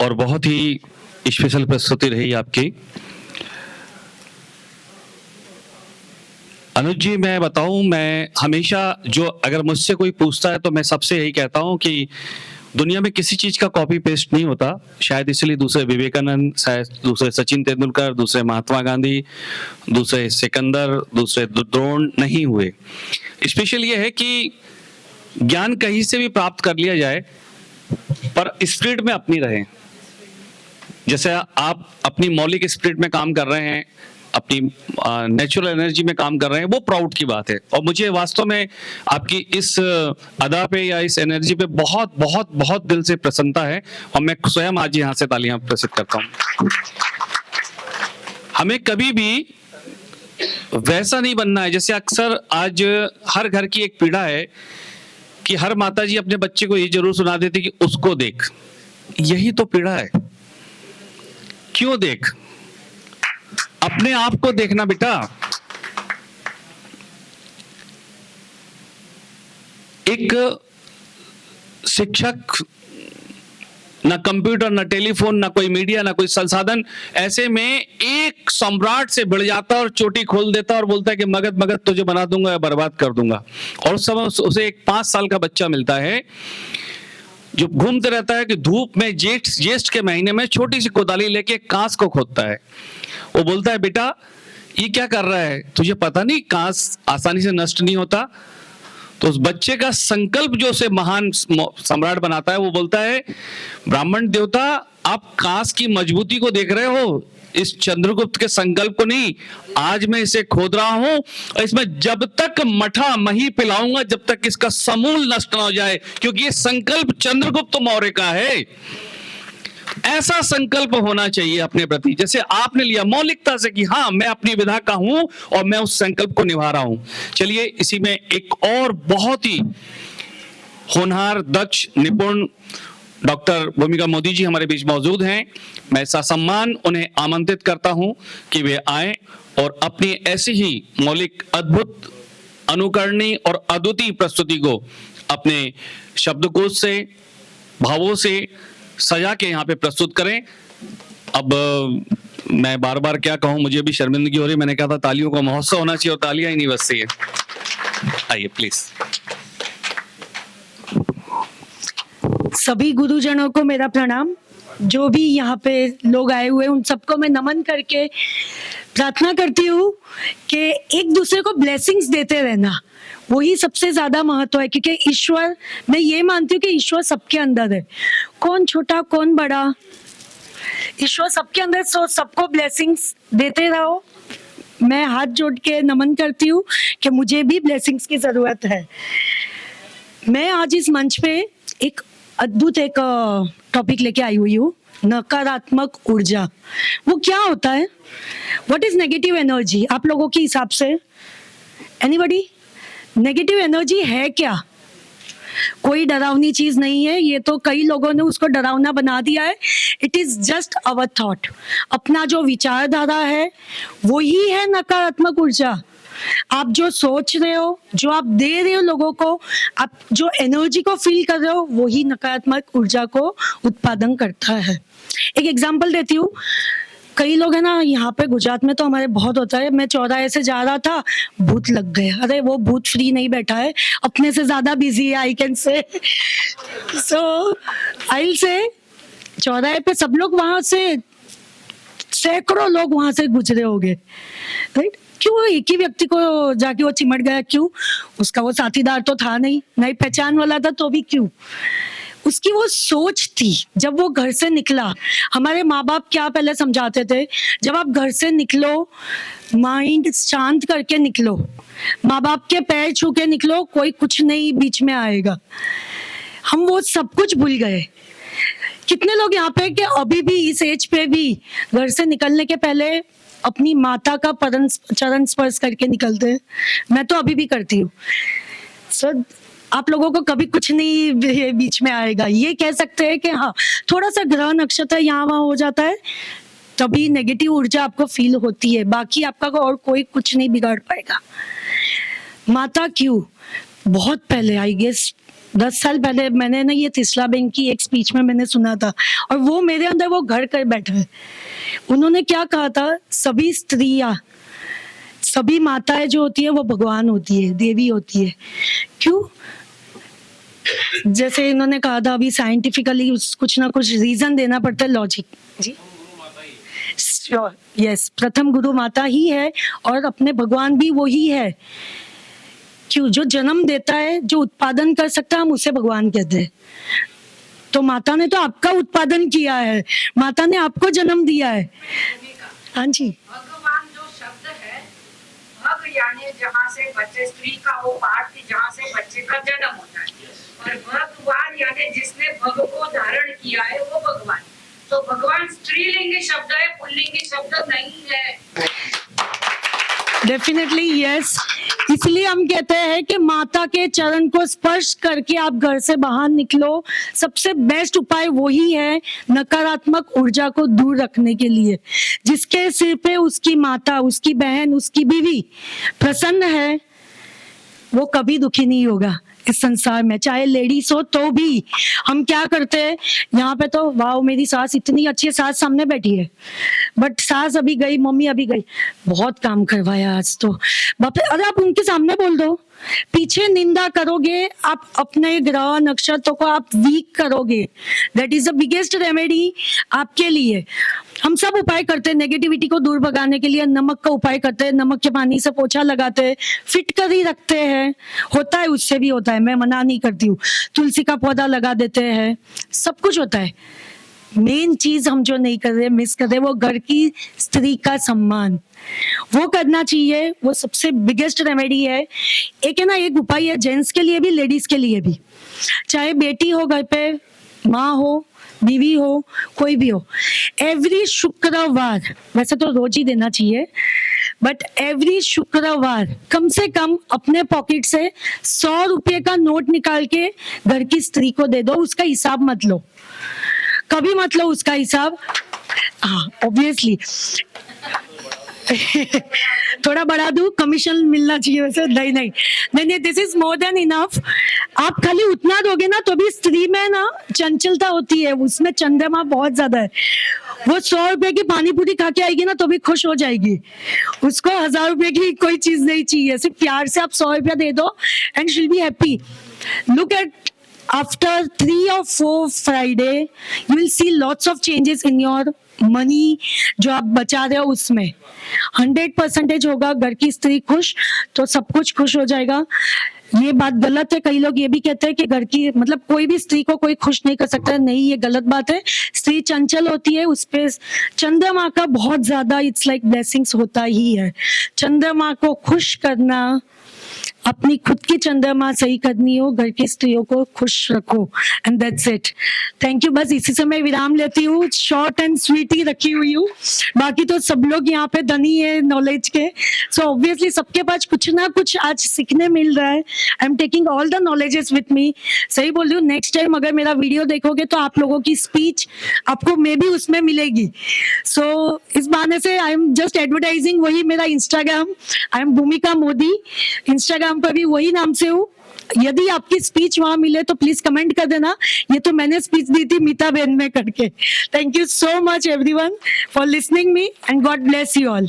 और बहुत ही स्पेशल प्रस्तुति रही आपकी। अनुज जी, मैं बताऊं, मैं हमेशा जो अगर मुझसे कोई पूछता है तो मैं सबसे यही कहता हूं कि दुनिया में किसी चीज का कॉपी पेस्ट नहीं होता। शायद इसलिए दूसरे विवेकानंद, शायद दूसरे सचिन तेंदुलकर, दूसरे महात्मा गांधी, दूसरे सिकंदर, दूसरे द्रोण नहीं हुए। स्पेशल ये है कि ज्ञान कहीं से भी प्राप्त कर लिया जाए पर स्पिरिट में अपनी रहे। जैसे आप अपनी मौलिक स्पिरिट में काम कर रहे हैं, अपनी नेचुरल एनर्जी में काम कर रहे हैं, वो प्राउड की बात है। और मुझे वास्तव में आपकी इस अदा पे या इस एनर्जी पे बहुत बहुत बहुत दिल से प्रसन्नता है और मैं स्वयं आज यहाँ से तालियां प्रस्तुत करता हूँ। हमें कभी भी वैसा नहीं बनना है जैसे अक्सर आज हर घर की एक पीड़ा है कि हर माता जी अपने बच्चे को ये जरूर सुना देती कि उसको देख। यही तो पीड़ा है। क्यों देख? अपने आप को देखना बेटा। एक शिक्षक, ना कंप्यूटर, ना टेलीफोन, ना कोई मीडिया, ना कोई संसाधन, ऐसे में एक सम्राट से भिड़ जाता है और चोटी खोल देता है और बोलता है कि मगध मगध तुझे बना दूंगा या बर्बाद कर दूंगा। और उस समय उसे एक 5 साल का बच्चा मिलता है जो घूमते रहता है कि धूप में ज्येष्ठ के महीने में छोटी सी कोदाली लेके कांस को खोदता है। वो बोलता है, बेटा ये क्या कर रहा है? तुझे पता नहीं कांस आसानी से नष्ट नहीं होता? तो उस बच्चे का संकल्प जो उसे महान सम्राट बनाता है, वो बोलता है, ब्राह्मण देवता आप कांस की मजबूती को देख रहे हो, इस चंद्रगुप्त के संकल्प को नहीं। आज मैं इसे खोद रहा हूं और इसमें जब तक मठा मही पिलाऊंगा जब तक इसका समूल नष्ट ना हो जाए, क्योंकि ये संकल्प चंद्रगुप्त मौर्य का है। ऐसा संकल्प होना चाहिए अपने प्रति, जैसे आपने लिया मौलिकता से कि हाँ मैं अपनी विधा का हूं और मैं उस संकल्प को निभा रहा हूं। चलिए, इसी में एक और बहुत ही होनहार, दक्ष, निपुण डॉक्टर भूमिका मोदी जी हमारे बीच मौजूद हैं। मैं ससम्मान उन्हें आमंत्रित करता हूं कि वे आए और अपनी ऐसी ही मौलिक, अद्भुत, अनुकरणीय और अद्वितीय प्रस्तुति को अपने शब्दकोश से, भावों से सजा के यहाँ पे प्रस्तुत करें। अब मैं बार बार क्या कहूं, मुझे भी शर्मिंदगी हो रही। मैंने कहा था तालियों का महोत्सव होना चाहिए और तालियां ही नहीं बजती है। आइए प्लीज। सभी गुरुजनों को मेरा प्रणाम। जो भी यहाँ पे लोग आए हुए उन सबको मैं नमन करके प्रार्थना करती हूँ कि एक दूसरे को ब्लेसिंग्स देते रहना, वही सबसे ज्यादा महत्व है। क्योंकि ईश्वर, मैं ये मानती हूँ कि ईश्वर सबके अंदर है, कौन छोटा कौन बड़ा, ईश्वर सबके अंदर। सो सबको ब्लेसिंग्स देते रहो। मैं हाथ जोड़ के नमन करती हूँ कि मुझे भी ब्लेसिंग्स की जरूरत है। मैं आज इस मंच पे एक अद्भुत एक टॉपिक लेके आई हुई हूँ, नकारात्मक ऊर्जा। वो क्या होता है? व्हाट इज नेगेटिव एनर्जी आप लोगों के हिसाब से? एनीबॉडी? नेगेटिव एनर्जी है क्या? कोई डरावनी चीज नहीं है, ये तो कई लोगों ने उसको डरावना बना दिया है। It is just our thought. अपना जो विचारधारा है वही है नकारात्मक ऊर्जा। आप जो सोच रहे हो, जो आप दे रहे हो लोगों को, आप जो एनर्जी को फील कर रहे हो, वही नकारात्मक ऊर्जा को उत्पादन करता है। एक एग्जांपल देती हूँ। कई लोग है ना, यहाँ पे गुजरात में तो हमारे बहुत होता है। मैं चौराहे से जा रहा था, भूत लग गए। अरे वो भूत फ्री नहीं बैठा है, अपने से ज्यादा बिजी है, आई कैन से। सो आई से चौराहे पे सब लोग, वहां से सैकड़ों लोग वहां से गुजरे होंगे, राइट? क्यों एक ही व्यक्ति को जाके वो चिमट गया? क्यों? उसका वो साथीदार तो था नहीं, नहीं पहचान वाला था, तो भी क्यों? उसकी वो सोच थी। जब वो घर से निकला, हमारे माँ बाप क्या पहले समझाते थे, जब आप घर से निकलो माइंड शांत करके निकलो, माँ बाप के पैर छू के निकलो, कोई कुछ नहीं बीच में आएगा। हम वो सब कुछ भूल गए। कितने लोग यहाँ पे कि अभी भी इस एज पे भी घर से निकलने के पहले अपनी माता का चरण स्पर्श करके निकलते हैं? मैं तो अभी भी करती हूँ। सर आप लोगों को कभी कुछ नहीं बीच में आएगा। ये कह सकते हैं कि हाँ, थोड़ा सा ग्रह नक्षत्र यहाँ वहाँ हो जाता है, तभी नेगेटिव ऊर्जा आपको फील होती है, बाकी आपका और कोई कुछ नहीं बिगाड़ पाएगा। माता क्यों? बहुत पहले, आई गेस 10 साल पहले मैंने ना ये तिस्ला बैंक की एक स्पीच में मैंने सुना था, और वो मेरे अंदर वो घर कर बैठा है। उन्होंने क्या कहा था, सभी स्त्रियां, सभी माताएं जो होती है वो भगवान होती है, देवी होती है। क्यों? जैसे इन्होंने कहा था अभी साइंटिफिकली कुछ ना कुछ रीजन देना पड़ता है, लॉजिक। जी श्योर, यस, प्रथम गुरु माता ही है और अपने भगवान भी वही है। क्यों? जो जन्म देता है, जो उत्पादन कर सकता है, हम उसे भगवान कहते हैं। तो माता ने तो आपका उत्पादन किया है, माता ने आपको जन्म दिया है। हाँ जी, भगवान जो शब्द है, भग यानी जहाँ से बच्चे, स्त्री का वो पार्ट थी जहाँ से बच्चे का जन्म होता है, और भगवान यानी जिसने भग को धारण किया है वो भगवान। तो भगवान स्त्रीलिंगी शब्द है, पुल्लिंगी शब्द नहीं है। Definitely yes. इसलिए हम कहते हैं कि माता के चरण को स्पर्श करके आप घर से बाहर निकलो। सबसे बेस्ट उपाय वही है, नकारात्मक ऊर्जा को दूर रखने के लिए। जिसके सिर पे उसकी माता, उसकी बहन, उसकी बीवी प्रसन्न है, वो कभी दुखी नहीं होगा इस संसार में, चाहे लेडीज हो तो भी। हम क्या करते हैं यहाँ पे, तो वाह मेरी सास इतनी अच्छी सास सामने बैठी है, बट सास अभी गई, मम्मी अभी गई, बहुत काम करवाया आज तो, बाप रे। अरे आप उनके सामने बोल दो, पीछे निंदा करोगे आप, अपने ग्रह नक्षत्रों को आप वीक करोगे। That is the biggest remedy आपके लिए। हम सब उपाय करते हैं नेगेटिविटी को दूर भगाने के लिए। नमक का उपाय करते हैं, नमक के पानी से पोछा लगाते हैं, फिट कर ही रखते हैं। होता है, उससे भी होता है, मैं मना नहीं करती हूँ। तुलसी का पौधा लगा देते हैं, सब कुछ होता है। मेन चीज हम जो नहीं कर रहे, मिस कर रहे, वो घर की स्त्री का सम्मान, वो करना चाहिए। वो सबसे बिगेस्ट रेमेडी है। एक है ना, एक उपाय है जेंट्स के लिए भी, लेडीज के लिए भी। चाहे बेटी हो घर पे, माँ हो, बीवी हो, कोई भी हो, एवरी शुक्रवार, वैसे तो रोज ही देना चाहिए, बट एवरी शुक्रवार कम से कम अपने पॉकेट से 100 रुपये का नोट निकाल के घर की स्त्री को दे दो। उसका हिसाब मत लो, कभी मत लो उसका हिसाब। हाँ ऑब्वियसली थोड़ा बढ़ा दूं, कमीशन मिलना चाहिए वैसे। नहीं नहीं नहीं नहीं, this is more than enough. आप खाली उतना दोगे ना तो भी स्त्री में ना चंचलता होती है, उसमें चंद्रमा बहुत ज्यादा है। वो 100 रुपए की पानी पूरी खा के आएगी ना तो भी खुश हो जाएगी। उसको 1000 रुपए की कोई चीज नहीं चाहिए, सिर्फ प्यार से आप 100 रुपया दे दो and she will be happy. Look at, after 3 or 4 Friday, you will see lots of changes in your money जो आप बचा रहे हो उसमें। 100% होगा। घर की स्त्री खुश तो सब कुछ खुश हो जाएगा। ये बात गलत है, कई लोग ये भी कहते हैं कि घर की मतलब कोई भी स्त्री को कोई खुश नहीं कर सकता। नहीं, ये गलत बात है। स्त्री चंचल होती है, उस पे चंद्रमा का बहुत ज्यादा इट्स लाइक ब्लेसिंग्स होता ही है। चंद्रमा को खुश करना, अपनी खुद की चंद्रमा सही करनी हो, घर की स्त्रियों को खुश रखो, and that's it. Thank you. बस इसी से मैं विराम लेती हूँ। शॉर्ट एंड स्वीट ही रखी हुई हूँ, बाकी तो सब लोग यहाँ पे धनी है नॉलेज के। सो ऑब्वियसली सबके पास कुछ ना कुछ आज सीखने मिल रहा है। I am taking all the knowledges with me. सही बोल रही हूँ, नेक्स्ट टाइम अगर मेरा वीडियो देखोगे तो आप लोगों की स्पीच आपको मे भी उसमें मिलेगी। सो इस बहाने से आई एम जस्ट एडवर्टाइजिंग वही मेरा इंस्टाग्राम, आई एम भूमिका मोदी, इंस्टाग्राम पर भी वही नाम से हूँ। यदि आपकी स्पीच वहां मिले तो प्लीज कमेंट कर देना, ये तो मैंने स्पीच दी थी मीता बहन में करके। Thank you so much everyone for listening me and God bless you all.